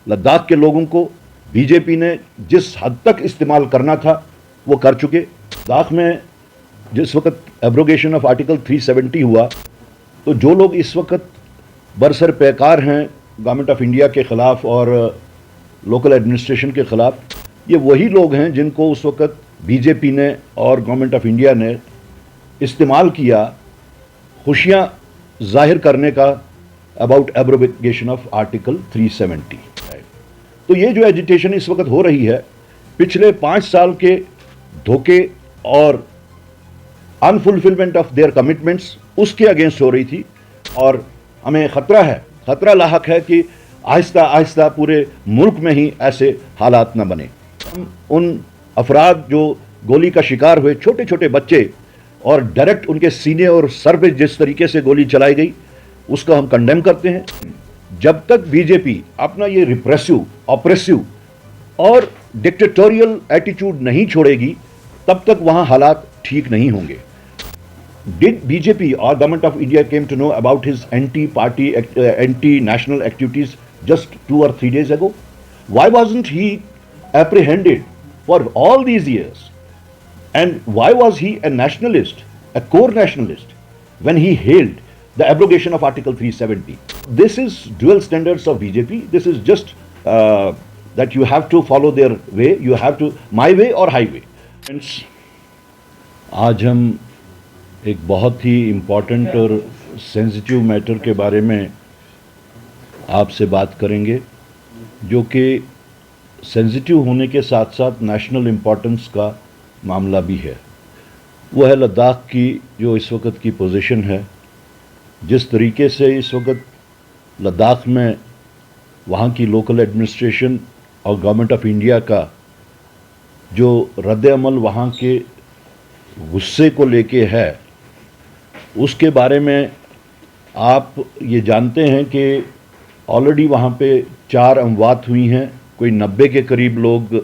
लद्दाख के लोगों को बीजेपी ने जिस हद तक इस्तेमाल करना था वो कर चुके। लद्दाख में जिस वक्त एब्रोगेशन ऑफ आर्टिकल 370 हुआ तो जो लोग इस वक्त बरसर पैकार हैं गवर्नमेंट ऑफ इंडिया के ख़िलाफ़ और लोकल एडमिनिस्ट्रेशन के ख़िलाफ़, ये वही लोग हैं जिनको उस वक्त बीजेपी ने और गवर्नमेंट ऑफ इंडिया ने इस्तेमाल किया खुशियाँ जाहिर करने का अबाउट एब्रोगेशन ऑफ आर्टिकल 370। तो ये जो एजिटेशन इस वक्त हो रही है पिछले 5 साल के धोखे और अनफुलफिलमेंट ऑफ देयर कमिटमेंट्स उसके अगेंस्ट हो रही थी। और हमें खतरा लाहक है कि आहिस्ता आहिस्ता पूरे मुल्क में ही ऐसे हालात न बने। हम उन अफराद जो गोली का शिकार हुए, छोटे छोटे बच्चे, और डायरेक्ट उनके सीने और सर पे जिस तरीके से गोली चलाई गई उसका हम कंडेम करते हैं। जब तक बीजेपी अपना ये रिप्रेसिव, ऑप्रेसिव और डिक्टेटोरियल एटीट्यूड नहीं छोड़ेगी तब तक वहाँ हालात ठीक नहीं होंगे। Did BJP or Government of India came to know about his anti-party, anti-national activities just 2 or 3 days ago? Why wasn't he apprehended for all these years? And why was he a nationalist, a core nationalist, when he hailed the abrogation of Article 370? This is dual standards of BJP. This is just that you have to follow their way, you have to my way or highway. Friends, आज हम एक बहुत ही important और sensitive matter के बारे में आपसे बात करेंगे, जो कि सेंसिटिव होने के साथ साथ नेशनल इम्पॉर्टेंस का मामला भी है। वो है लद्दाख की जो इस वक्त की पोजीशन है। जिस तरीके से इस वक्त लद्दाख में वहाँ की लोकल एडमिनिस्ट्रेशन और गवर्नमेंट ऑफ इंडिया का जो रद्द अमल वहाँ के गुस्से को लेके है, उसके बारे में आप ये जानते हैं कि ऑलरेडी वहाँ पे 4 अमवात हुई हैं, कोई 90 के करीब लोग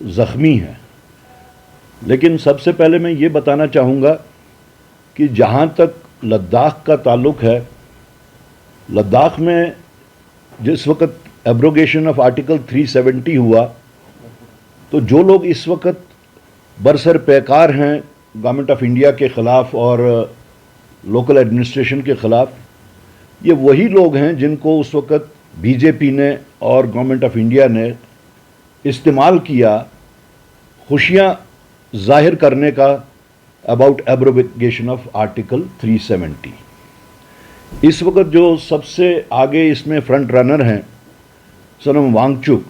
ज़ख्मी हैं। लेकिन सबसे पहले मैं ये बताना चाहूँगा कि जहाँ तक लद्दाख का ताल्लुक़ है, लद्दाख में जिस वक्त एब्रोगेशन ऑफ आर्टिकल 370 हुआ तो जो लोग इस वक्त बरसर पैकार हैं गवर्नमेंट ऑफ इंडिया के ख़िलाफ़ और लोकल एडमिनिस्ट्रेशन के ख़िलाफ़, ये वही लोग हैं जिनको उस वक्त बीजेपी ने और गवर्नमेंट ऑफ इंडिया ने इस्तेमाल किया खुशियाँ जाहिर करने का अबाउट एब्रोगेशन ऑफ आर्टिकल 370। इस वक्त जो सबसे आगे इसमें फ्रंट रनर हैं सोनम वांगचुक,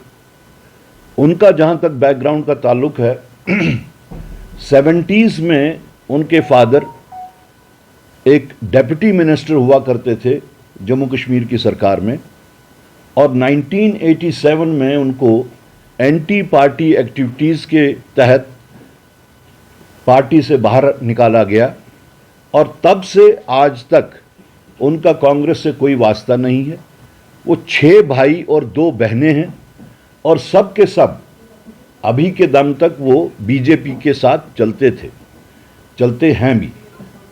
उनका जहाँ तक बैकग्राउंड का ताल्लुक़ है 70s में उनके फादर एक डेप्यूटी मिनिस्टर हुआ करते थे जम्मू कश्मीर की सरकार में, और 1987 में उनको एंटी पार्टी एक्टिविटीज़ के तहत पार्टी से बाहर निकाला गया, और तब से आज तक उनका कांग्रेस से कोई वास्ता नहीं है। वो 6 भाई और 2 बहनें हैं, और सब के सब अभी के दम तक वो बीजेपी के साथ चलते हैं भी।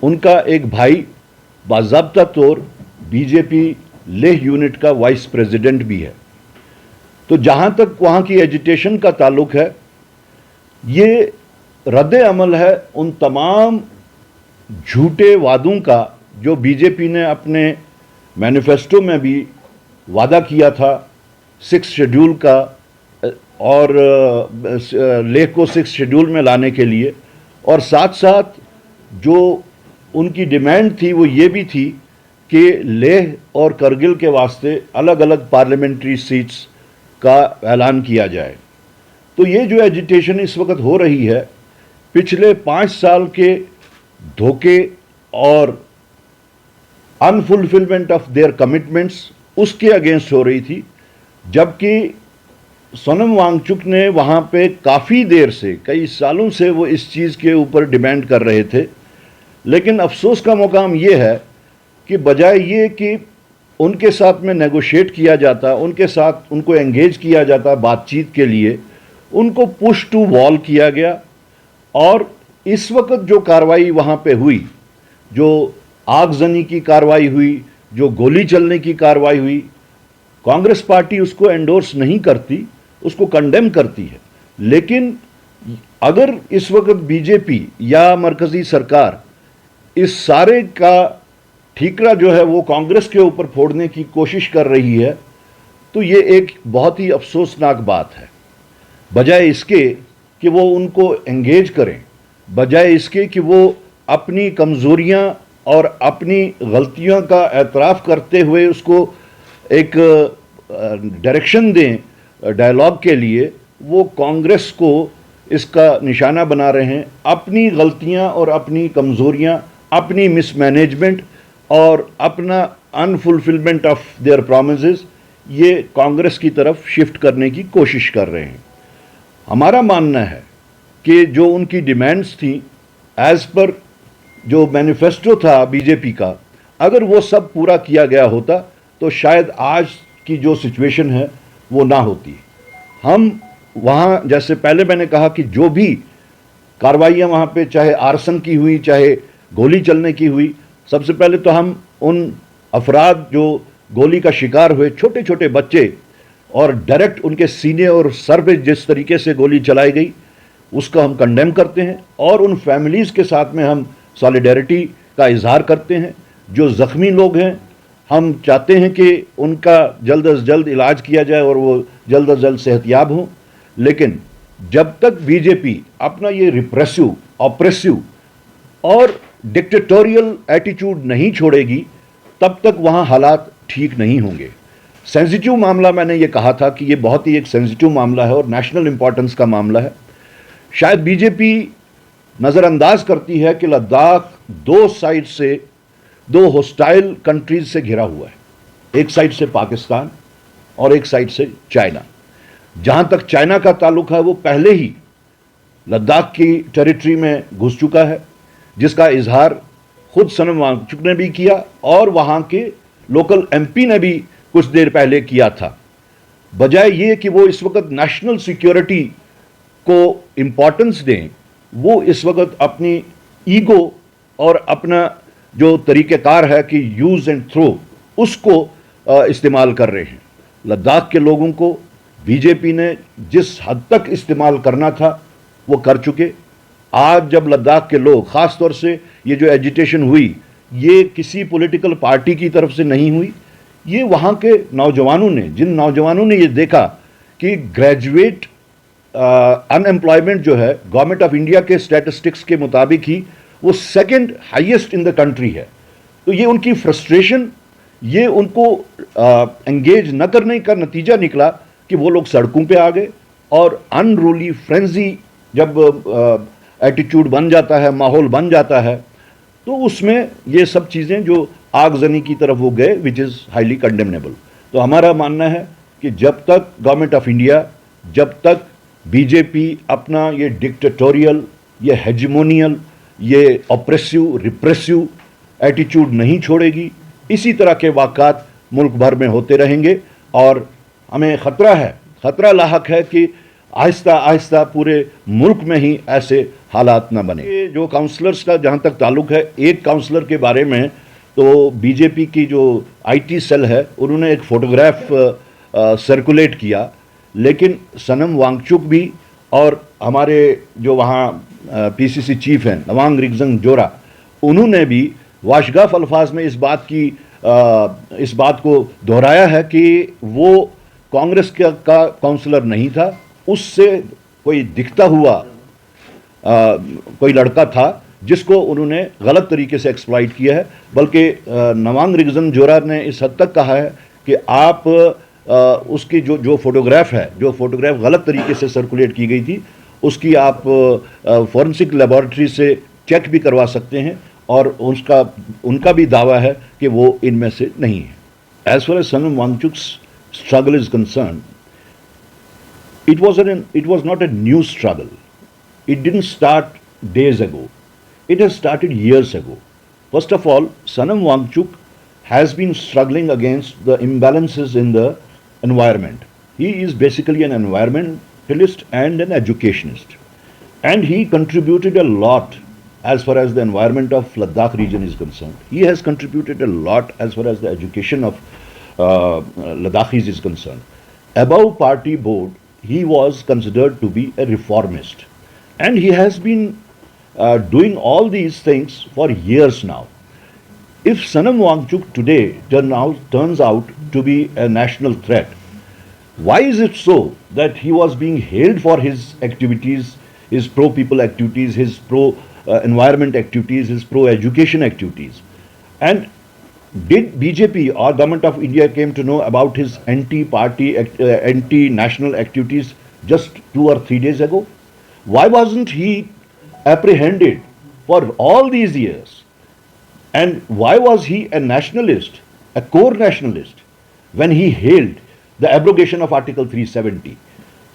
उनका एक भाई बाज़ाब्ता तौर बीजेपी लेह यूनिट का वाइस प्रेसिडेंट भी है। तो जहाँ तक वहाँ की एजिटेशन का ताल्लुक़ है, ये रद्द अमल है उन तमाम झूठे वादों का जो बीजेपी ने अपने मैनिफेस्टो में भी वादा किया था 6 शेड्यूल का, और लेह को 6 शेड्यूल में लाने के लिए, और साथ साथ जो उनकी डिमांड थी वो ये भी थी कि लेह और करगिल के वास्ते अलग अलग पार्लियामेंट्री सीट्स का ऐलान किया जाए। तो ये जो एजिटेशन इस वक्त हो रही है पिछले 5 साल के धोखे और अनफुलफिलमेंट ऑफ देयर कमिटमेंट्स उसके अगेंस्ट हो रही थी। जबकि सोनम वांगचुक ने वहाँ पे काफ़ी देर से, कई सालों से वो इस चीज़ के ऊपर डिमांड कर रहे थे, लेकिन अफसोस का मुकाम ये है कि बजाय ये कि उनके साथ में नेगोशिएट किया जाता, उनके साथ उनको एंगेज किया जाता बातचीत के लिए, उनको पुश टू वॉल किया गया। और इस वक्त जो कार्रवाई वहाँ पे हुई, जो आगजनी की कार्रवाई हुई, जो गोली चलने की कार्रवाई हुई, कांग्रेस पार्टी उसको एंडोर्स नहीं करती, उसको कंडेम करती है। लेकिन अगर इस वक्त बीजेपी या मरकजी सरकार इस सारे का ठीकरा जो है वो कांग्रेस के ऊपर फोड़ने की कोशिश कर रही है, तो ये एक बहुत ही अफसोसनाक बात है। बजाय इसके कि वो उनको एंगेज करें, बजाय इसके कि वो अपनी कमज़ोरियां और अपनी गलतियों का एतराफ़ करते हुए उसको एक डायरेक्शन दें डायलॉग के लिए, वो कांग्रेस को इसका निशाना बना रहे हैं। अपनी गलतियां और अपनी कमज़ोरियां, अपनी मिसमैनेजमेंट और अपना अनफुलफिलमेंट ऑफ देयर प्रॉमिसेस, ये कांग्रेस की तरफ शिफ्ट करने की कोशिश कर रहे हैं। हमारा मानना है कि जो उनकी डिमांड्स थी एज़ पर जो मैनिफेस्टो था बीजेपी का, अगर वो सब पूरा किया गया होता तो शायद आज की जो सिचुएशन है वो ना होती। हम वहाँ, जैसे पहले मैंने कहा कि जो भी कार्रवाइयाँ वहाँ पे चाहे आर्सन की हुई, चाहे गोली चलने की हुई, सबसे पहले तो हम उन अफराद जो गोली का शिकार हुए, छोटे छोटे बच्चे, और डायरेक्ट उनके सीने और सर पे जिस तरीके से गोली चलाई गई, उसका हम कंडेम करते हैं। और उन फैमिलीज़ के साथ में हम सॉलिडेरिटी का इजहार करते हैं। जो ज़ख्मी लोग हैं, हम चाहते हैं कि उनका जल्द अज जल्द इलाज किया जाए और वो जल्द अज जल्द सेहतियाब हों। लेकिन जब तक बीजेपी अपना ये रिप्रेसिव, ऑप्रेसिव और डिक्टेटोरियल एटीट्यूड नहीं छोड़ेगी, तब तक वहाँ हालात ठीक नहीं होंगे। सेंसिटिव मामला, मैंने ये कहा था कि ये बहुत ही एक सेंसिटिव मामला है और नेशनल इंपॉर्टेंस का मामला है। शायद बीजेपी नज़रअंदाज करती है कि लद्दाख दो साइड से, दो हॉस्टाइल कंट्रीज से घिरा हुआ है। एक साइड से पाकिस्तान और एक साइड से चाइना। जहाँ तक चाइना का ताल्लुक है, वो पहले ही लद्दाख की टेरिटरी में घुस चुका है, जिसका इजहार खुद सनम वांगचुक ने भी किया और वहाँ के लोकल एमपी ने भी कुछ देर पहले किया था। बजाय ये कि वो इस वक्त नेशनल सिक्योरिटी को इम्पोर्टेंस दें, वो इस वक्त अपनी ईगो और अपना जो तरीक़ेकार है कि यूज़ एंड थ्रो, उसको इस्तेमाल कर रहे हैं। लद्दाख के लोगों को बीजेपी ने जिस हद तक इस्तेमाल करना था वो कर चुके। आज जब लद्दाख के लोग, ख़ास तौर से ये जो एजिटेशन हुई, ये किसी पॉलिटिकल पार्टी की तरफ से नहीं हुई, ये वहाँ के नौजवानों ने, जिन नौजवानों ने ये देखा कि ग्रेजुएट अनएम्प्लॉयमेंट जो है गवर्नमेंट ऑफ इंडिया के स्टैटिस्टिक्स के मुताबिक ही वो second highest in the country है, तो ये उनकी फ्रस्ट्रेशन, ये उनको एंगेज न करने का नतीजा निकला कि वो लोग सड़कों पे आ गए। और अनरूली फ्रेंजी जब एटीट्यूड बन जाता है, माहौल बन जाता है, तो उसमें ये सब चीज़ें जो आगजनी की तरफ वो गए, विच इज़ हाईली कंडेमनेबल। तो हमारा मानना है कि जब तक गवर्नमेंट ऑफ इंडिया, जब तक बीजेपी अपना ये डिक्टेटोरियल, ये हेजिमोनियल, ये ऑप्रेसिव, रिप्रेसिव एटीट्यूड नहीं छोड़ेगी, इसी तरह के वाक़ात मुल्क भर में होते रहेंगे। और हमें ख़तरा है, ख़तरा लाहक है कि आहिस्ता आहिस्ता पूरे मुल्क में ही ऐसे हालात न बने। ये जो काउंसलर्स का जहाँ तक ताल्लुक़ है, एक काउंसलर के बारे में तो बीजेपी की जो आईटी सेल है, उन्होंने एक फ़ोटोग्राफ सर्कुलेट किया, लेकिन सनम वांगचुक भी और हमारे जो वहाँ पीसीसी चीफ हैं नवांग रिगजिंग जोरा, उन्होंने भी वाशगाफ अल्फाज में इस बात को दोहराया है कि वो कांग्रेस का काउंसलर नहीं था, उससे कोई दिखता हुआ कोई लड़का था जिसको उन्होंने गलत तरीके से एक्सप्लॉइट किया है। बल्कि नवांग रिगजिंग जोरा ने इस हद तक कहा है कि आप उसकी जो फोटोग्राफ है, जो फोटोग्राफ गलत तरीके से सर्कुलेट की गई थी, उसकी आप फॉरेंसिक लेबॉरेटरी से चेक भी करवा सकते हैं, और उनका भी दावा है कि वो इनमें से नहीं है। As far as Sonam Wangchuk's struggle is concerned, it was not a new struggle. It didn't start days ago. It has started years ago. First of all, Sanam Wangchuk has been struggling against the imbalances in the environment. He is basically an environmentalist and an educationist. And he contributed a lot as far as the environment of Ladakh region is concerned. He has contributed a lot as far as the education of Ladakhis is concerned. Above party board, he was considered to be a reformist. And he has been doing all these things for years now. If Sonam Wangchuk today turns out to be a national threat, why is it so that he was being hailed for his activities, his pro-people activities, his pro-environment activities, his pro-education activities? And did BJP or Government of India came to know about his anti-party, anti-national activities just 2 or 3 days ago? Why wasn't he apprehended for all these years? And why was he a nationalist, a core nationalist, when he hailed the abrogation of Article 370?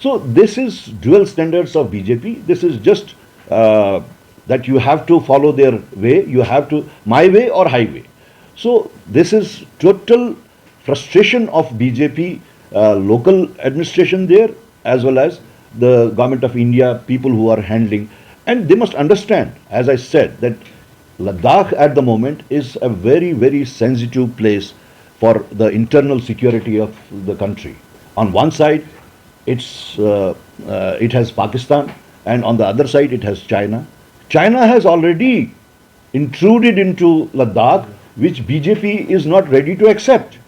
So this is dual standards of BJP. This is just that you have to follow their way, you have to, my way or highway. So this is total frustration of BJP local administration there, as well as the Government of India, people who are handling. And they must understand, as I said, that Ladakh at the moment is a very, very sensitive place for the internal security of the country. On one side, it has Pakistan, and on the other side, it has China. China has already intruded into Ladakh, which BJP is not ready to accept.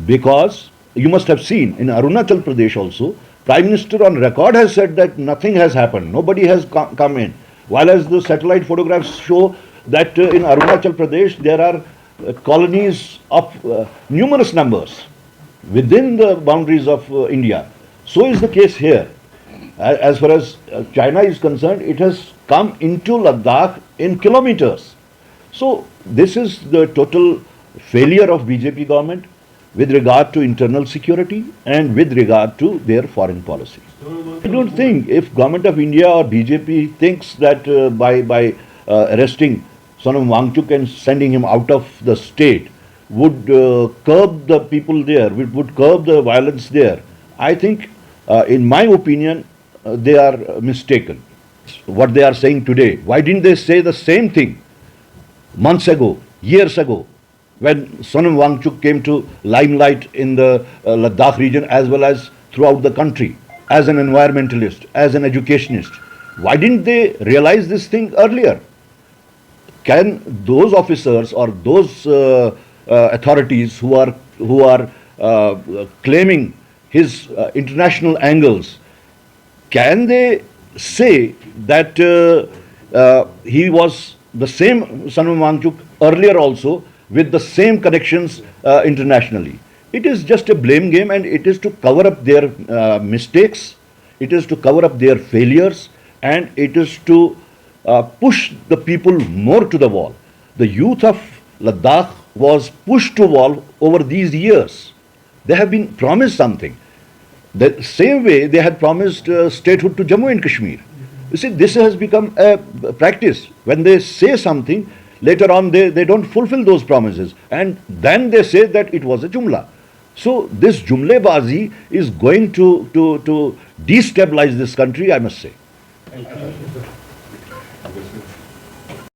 Because you must have seen in Arunachal Pradesh also, Prime Minister on record has said that nothing has happened, nobody has come in. While as the satellite photographs show that in Arunachal Pradesh there are colonies of numerous numbers within the boundaries of India. So is the case here. As far as China is concerned, it has come into Ladakh in kilometers. So this is the total failure of BJP government with regard to internal security and with regard to their foreign policy. I don't think if Government of India or BJP thinks that by arresting Sonam Wangchuk and sending him out of the state would curb the people there, would curb the violence there, I think, in my opinion, they are mistaken. What they are saying today, why didn't they say the same thing months ago, years ago, when Sonam Wangchuk came to limelight in the Ladakh region as well as throughout the country, as an environmentalist, as an educationist? Why didn't they realize this thing earlier? Can those officers or those authorities who are claiming his international angles, can they say that he was the same Sonam Wangchuk earlier also with the same connections internationally? It is just a blame game, and it is to cover up their mistakes, it is to cover up their failures, and it is to push the people more to the wall. The youth of Ladakh was pushed to wall over these years. They have been promised something. The same way they had promised statehood to Jammu and Kashmir. You see, this has become a practice. When they say something, later on they don't fulfill those promises. And then they say that it was a jumla. So this jumlebazi is going to destabilize this country, I must say.